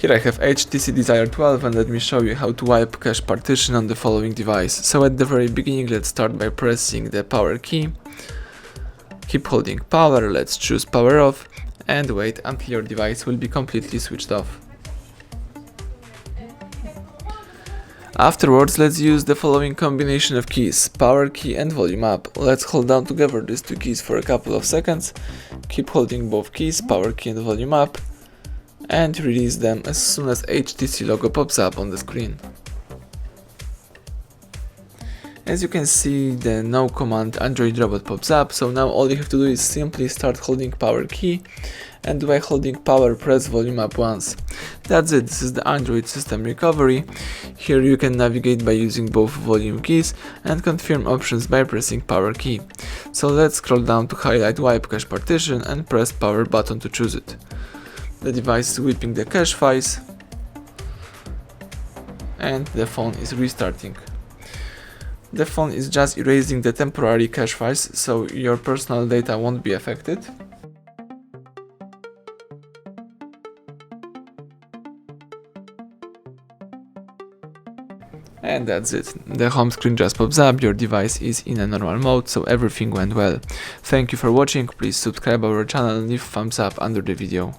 Here I have HTC Desire 12 and let me show you how to wipe cache partition on the following device. So at the very beginning, let's start by pressing the power key. Keep holding power, let's choose power off and wait until your device will be completely switched off. Afterwards, let's use the following combination of keys, power key and volume up. Let's hold down together these two keys for a couple of seconds. Keep holding both keys, power key and volume up, and release them as soon as HTC logo pops up on the screen. As you can see, the no command Android robot pops up, so now all you have to do is simply start holding power key and while holding power press volume up once. That's it, this is the Android system recovery. Here you can navigate by using both volume keys and confirm options by pressing power key. So let's scroll down to highlight wipe cache partition and press power button to choose it. The device is wiping the cache files and the phone is restarting. The phone is just erasing the temporary cache files, so your personal data won't be affected. And that's it. The home screen just pops up, your device is in a normal mode, so everything went well. Thank you for watching, please subscribe our channel and leave thumbs up under the video.